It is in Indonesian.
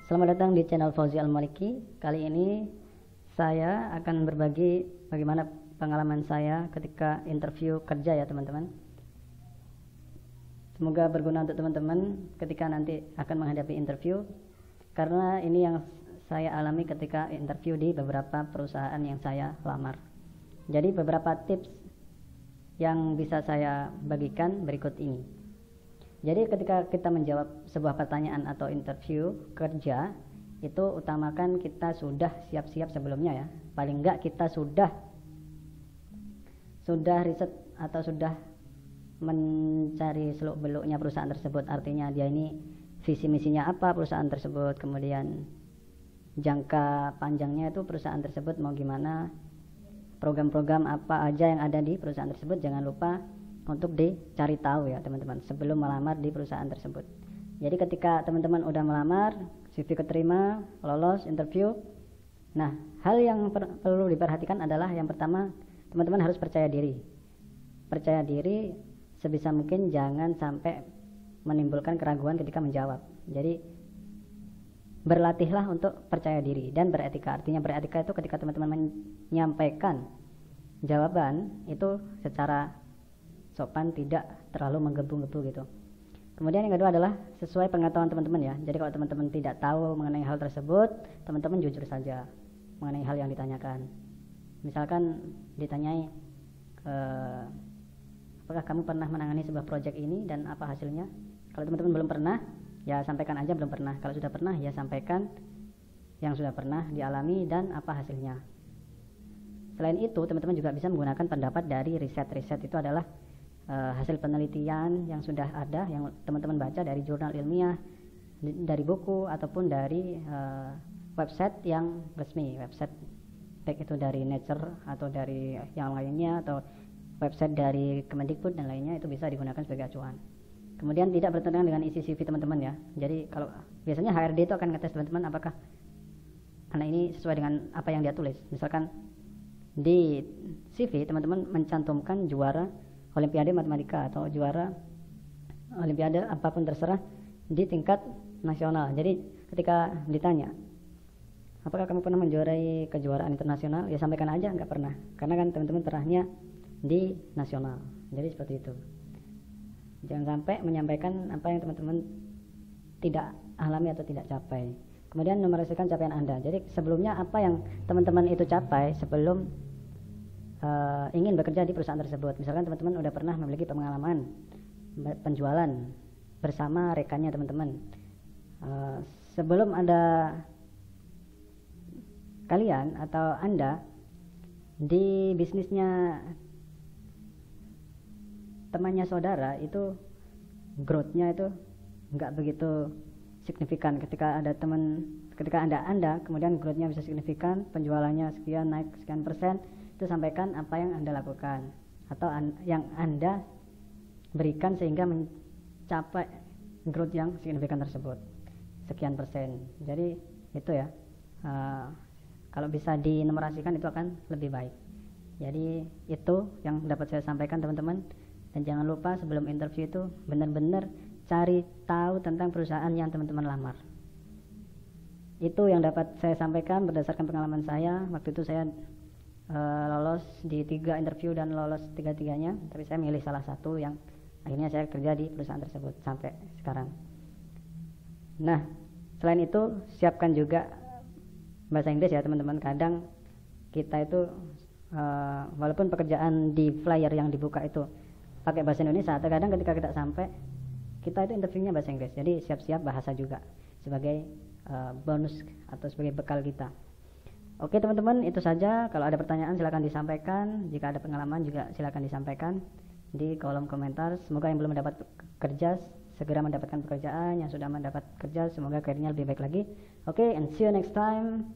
Selamat datang di channel Fauzi Al-Maliki. Kali ini saya akan berbagi bagaimana pengalaman saya ketika interview kerja ya teman-teman. Semoga berguna untuk teman-teman ketika nanti akan menghadapi interview, karena ini yang saya alami ketika interview di beberapa perusahaan yang saya lamar. Jadi beberapa tips yang bisa saya bagikan berikut ini. Jadi ketika kita menjawab sebuah pertanyaan atau interview kerja, itu utamakan kita sudah siap-siap sebelumnya ya. Paling enggak kita sudah riset atau sudah mencari seluk-beluknya perusahaan tersebut. Artinya dia ini visi misinya apa perusahaan tersebut, kemudian jangka panjangnya itu perusahaan tersebut mau gimana, program-program apa aja yang ada di perusahaan tersebut. Jangan lupa untuk dicari tahu ya teman-teman sebelum melamar di perusahaan tersebut. Jadi ketika teman-teman udah melamar, CV keterima, lolos interview, nah hal yang perlu diperhatikan adalah yang pertama, teman-teman harus percaya diri. Percaya diri sebisa mungkin jangan sampai menimbulkan keraguan ketika menjawab. Jadi berlatihlah untuk percaya diri dan beretika. Artinya beretika itu ketika teman-teman menyampaikan jawaban itu secara sopan, tidak terlalu menggebu-gebu gitu. Kemudian yang kedua adalah sesuai pengetahuan teman-teman ya. Jadi kalau teman-teman tidak tahu mengenai hal tersebut, teman-teman jujur saja mengenai hal yang ditanyakan. Misalkan ditanyai, apakah kamu pernah menangani sebuah proyek ini dan apa hasilnya? Kalau teman-teman belum pernah, ya sampaikan aja belum pernah. Kalau sudah pernah, ya sampaikan yang sudah pernah dialami dan apa hasilnya. Selain itu, teman-teman juga bisa menggunakan pendapat dari riset. Riset itu adalah hasil penelitian yang sudah ada, yang teman-teman baca dari jurnal ilmiah, dari buku, ataupun dari website yang resmi, website baik itu dari Nature atau dari yang lainnya, atau website dari Kemendikbud dan lainnya, itu bisa digunakan sebagai acuan. Kemudian tidak bertentangan dengan isi CV teman-teman ya. Jadi kalau biasanya HRD itu akan ngetes teman-teman apakah anak ini sesuai dengan apa yang dia tulis. Misalkan di CV teman-teman mencantumkan juara Olimpiade Matematika atau juara Olimpiade apapun terserah di tingkat nasional. Jadi ketika ditanya, apakah kamu pernah menjuarai kejuaraan internasional? Ya sampaikan aja nggak pernah, karena kan teman-teman pernahnya di nasional. Jadi seperti itu. Jangan sampai menyampaikan apa yang teman-teman tidak alami atau tidak capai. Kemudian memerhatikan capaian Anda. Jadi sebelumnya apa yang teman-teman itu capai sebelum ingin bekerja di perusahaan tersebut. Misalkan teman-teman udah pernah memiliki pengalaman penjualan bersama rekannya teman-teman. Sebelum ada kalian atau Anda di bisnisnya temannya saudara, itu growth-nya itu nggak begitu signifikan. Ketika Anda kemudian growth-nya bisa signifikan, penjualannya sekian, naik sekian persen, itu sampaikan apa yang Anda lakukan atau yang Anda berikan sehingga mencapai growth yang signifikan tersebut, sekian persen. Jadi itu ya, kalau bisa dinumerasikan itu akan lebih baik. Jadi itu yang dapat saya sampaikan teman-teman. Dan jangan lupa sebelum interview itu benar-benar cari tahu tentang perusahaan yang teman-teman lamar. Itu yang dapat saya sampaikan berdasarkan pengalaman saya. Waktu itu saya lolos di 3 interview dan lolos 3-tiganya, tapi saya milih salah satu yang akhirnya saya kerja di perusahaan tersebut sampai sekarang. Nah, selain itu siapkan juga bahasa Inggris ya teman-teman. Kadang kita itu walaupun pekerjaan di flyer yang dibuka itu pakai bahasa Indonesia, terkadang ketika kita sampai, kita itu interviewnya bahasa Inggris. Jadi siap-siap bahasa juga sebagai bonus atau sebagai bekal kita. Oke teman-teman, itu saja. Kalau ada pertanyaan silakan disampaikan. Jika ada pengalaman juga silakan disampaikan di kolom komentar. Semoga yang belum mendapat kerja segera mendapatkan pekerjaan, yang sudah mendapat kerja semoga karirnya lebih baik lagi. Oke, and see you next time.